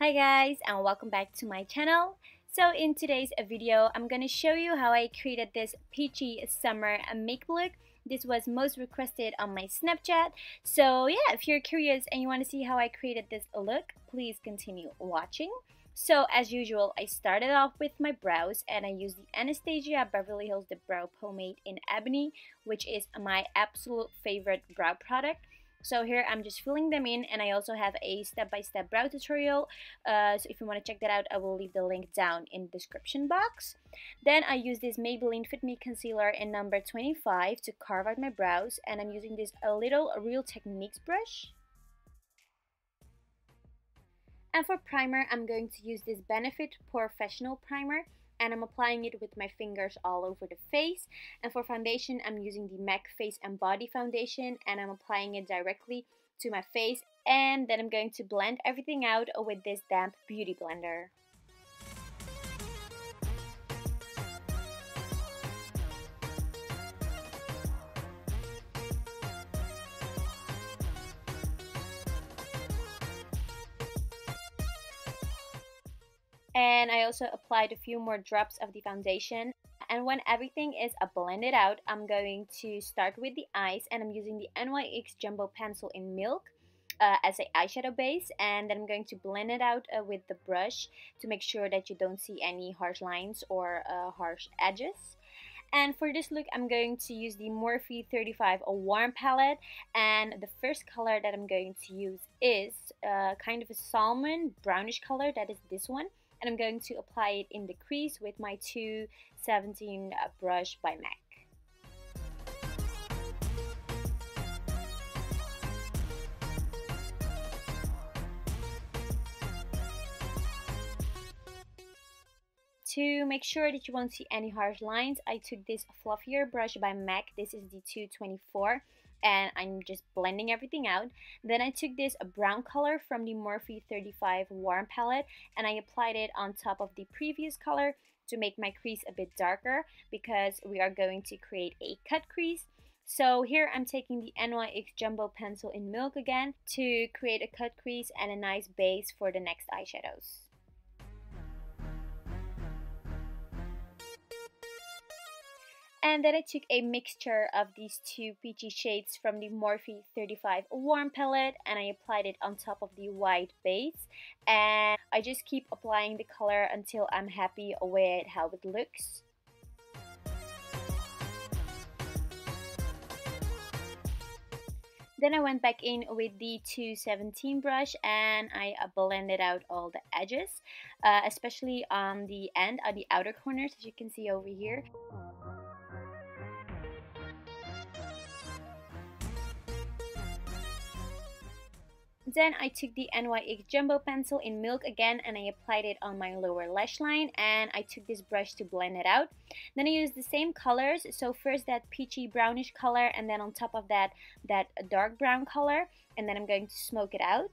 Hi guys, and welcome back to my channel. So in today's video, I'm gonna show you how I created this peachy summer makeup look. This was most requested on my Snapchat. So yeah, if you're curious and you want to see how I created this look, please continue watching. So as usual, I started off with my brows and I used the Anastasia Beverly Hills Dipbrow Pomade in Ebony, which is my absolute favorite brow product. So here I'm just filling them in, and I also have a step-by-step brow tutorial, so if you want to check that out, I will leave the link down in the description box. Then I use this Maybelline Fit Me concealer in number 25 to carve out my brows, and I'm using this little Real Techniques brush. And for primer, I'm going to use this Benefit Porefessional primer, and I'm applying it with my fingers all over the face. And for foundation, I'm using the MAC Face and Body Foundation, and I'm applying it directly to my face. And then I'm going to blend everything out with this damp beauty blender. And I also applied a few more drops of the foundation. And when everything is blended out, I'm going to start with the eyes, and I'm using the NYX Jumbo Pencil in Milk as an eyeshadow base, and then I'm going to blend it out with the brush to make sure that you don't see any harsh lines or harsh edges. And for this look, I'm going to use the Morphe 35 Warm palette, and the first color that I'm going to use is kind of a salmon brownish color, that is this one. And I'm going to apply it in the crease with my 217 brush by MAC. To make sure that you won't see any harsh lines, I took this fluffier brush by MAC. This is the 224. And I'm just blending everything out. Then I took this brown color from the Morphe 35 Warm palette, and I applied it on top of the previous color to make my crease a bit darker, because we are going to create a cut crease. So here I'm taking the NYX Jumbo Pencil in Milk again to create a cut crease and a nice base for the next eyeshadows. And then I took a mixture of these two peachy shades from the Morphe 35 Warm palette, and I applied it on top of the white base. And I just keep applying the color until I'm happy with how it looks. Then I went back in with the 217 brush, and I blended out all the edges, especially on the end, on the outer corners, as you can see over here. Then I took the NYX Jumbo Pencil in Milk again, and I applied it on my lower lash line, and I took this brush to blend it out. Then I used the same colors, so first that peachy brownish color, and then on top of that dark brown color, and then I'm going to smoke it out.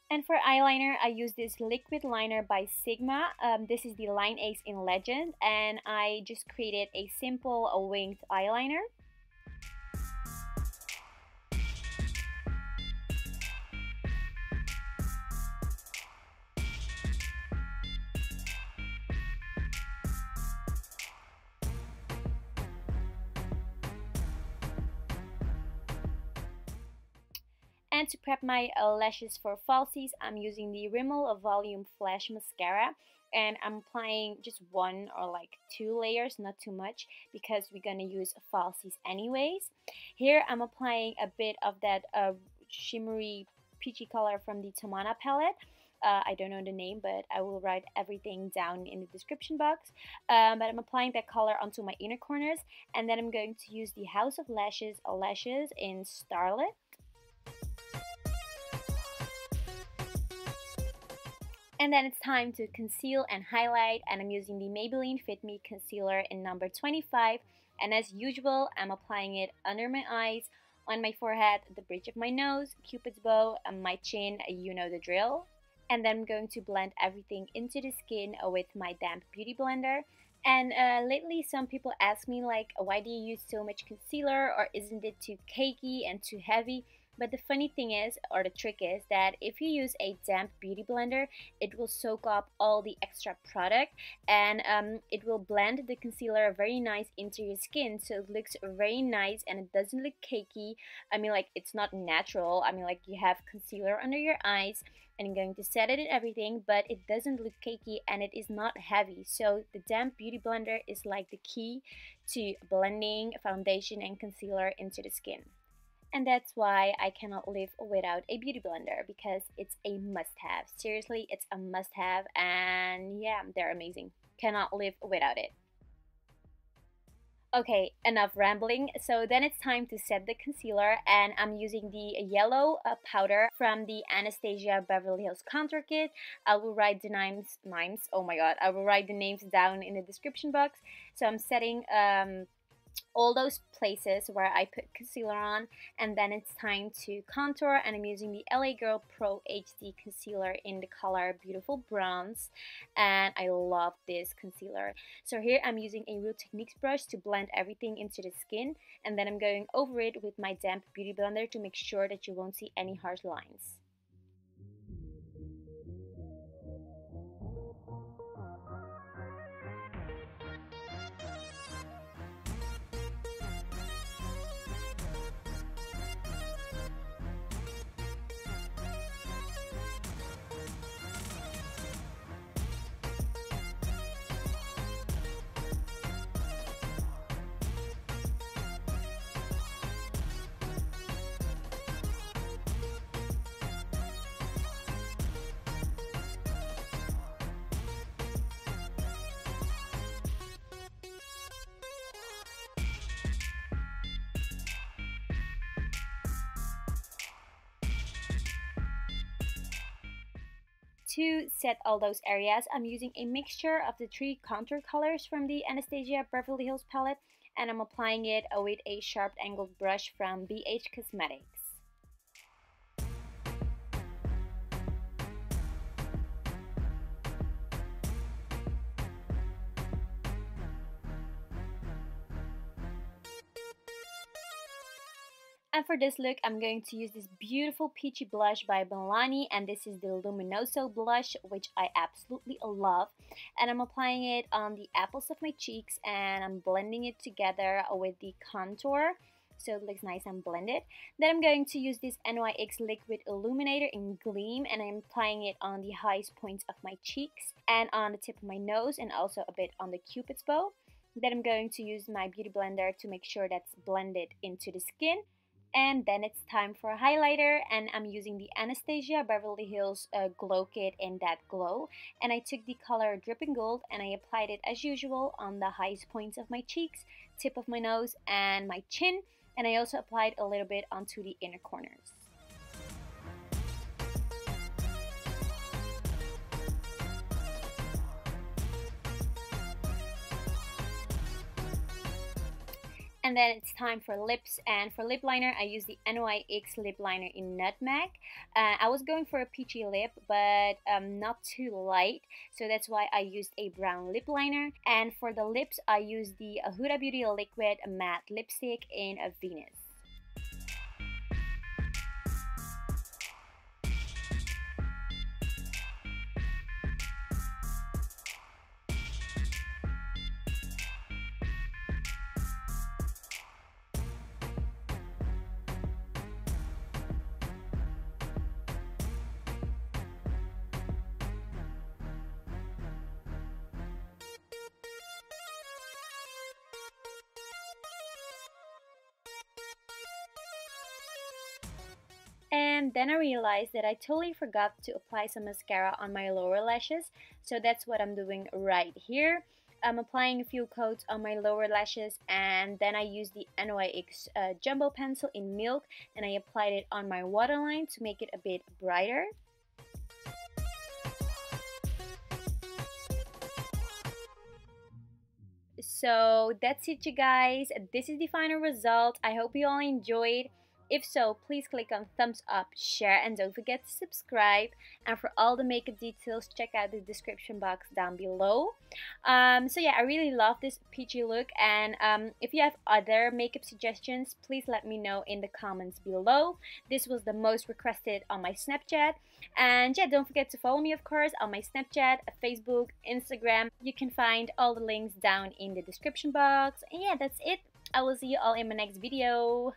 And for eyeliner, I use this liquid liner by Sigma. This is the Line Ace in Legend, and I just created a simple winged eyeliner. And to prep my lashes for falsies, I'm using the Rimmel Volume Flash Mascara, and I'm applying just one or like 2 layers, not too much, because we're gonna use falsies anyways. Here I'm applying a bit of that shimmery peachy color from the Tamanna palette. I don't know the name, but I will write everything down in the description box. But I'm applying that color onto my inner corners, and then I'm going to use the House of Lashes in Starlet. And then it's time to conceal and highlight, and I'm using the Maybelline Fit Me concealer in number 25, and as usual I'm applying it under my eyes, on my forehead, the bridge of my nose, Cupid's bow, and my chin, you know the drill. And then I'm going to blend everything into the skin with my damp beauty blender. And lately some people ask me like, why do you use so much concealer, or isn't it too cakey and too heavy? But the funny thing is, or the trick is, that if you use a damp beauty blender, it will soak up all the extra product, and it will blend the concealer very nice into your skin, so it looks very nice and it doesn't look cakey. I mean, like, it's not natural. I mean, like, you have concealer under your eyes and I'm going to set it and everything, but it doesn't look cakey and it is not heavy. So the damp beauty blender is like the key to blending foundation and concealer into the skin. And that's why I cannot live without a beauty blender, because it's a must-have. Seriously, it's a must-have, and yeah, they're amazing. Cannot live without it. Okay, enough rambling. So then it's time to set the concealer, and I'm using the yellow powder from the Anastasia Beverly Hills Contour Kit. I will write the names, oh my god, I will write the names down in the description box. So I'm setting all those places where I put concealer on, and then it's time to contour, and I'm using the LA Girl Pro HD concealer in the color Beautiful Bronze, and I love this concealer. So here I'm using a Real Techniques brush to blend everything into the skin, and then I'm going over it with my damp beauty blender to make sure that you won't see any harsh lines. To set all those areas, I'm using a mixture of the 3 contour colors from the Anastasia Beverly Hills palette, and I'm applying it with a sharp angled brush from ABH Cosmetics. And for this look, I'm going to use this beautiful peachy blush by Milani, and this is the Luminso blush, which I absolutely love. And I'm applying it on the apples of my cheeks, and I'm blending it together with the contour, so it looks nice and blended. Then I'm going to use this NYX Liquid Illuminator in Gleam, and I'm applying it on the highest points of my cheeks and on the tip of my nose, and also a bit on the cupid's bow. Then I'm going to use my beauty blender to make sure that's blended into the skin. And then it's time for a highlighter, and I'm using the Anastasia Beverly Hills Glow Kit in That Glow, and I took the color Drippin Gold and I applied it as usual on the highest points of my cheeks, tip of my nose, and my chin, and I also applied a little bit onto the inner corners. And then it's time for lips, and for lip liner I use the NYX Lipliner in Nutmeg. I was going for a peachy lip, but not too light, so that's why I used a brown lip liner. And for the lips I used the Huda Beauty Liquid Matte Lipstick in Venus. And then I realized that I totally forgot to apply some mascara on my lower lashes, so that's what I'm doing right here. I'm applying a few coats on my lower lashes, and then I use the NYX Jumbo Pencil in Milk, and I applied it on my waterline to make it a bit brighter. So that's it, you guys. This is the final result. I hope you all enjoyed. If so, please click on thumbs up, share, and don't forget to subscribe. And for all the makeup details, check out the description box down below. So yeah, I really love this peachy look, and if you have other makeup suggestions, please let me know in the comments below. This was the most requested on my Snapchat. And yeah, don't forget to follow me, of course, on my Snapchat, Facebook, Instagram. You can find all the links down in the description box. And yeah, that's it. I will see you all in my next video.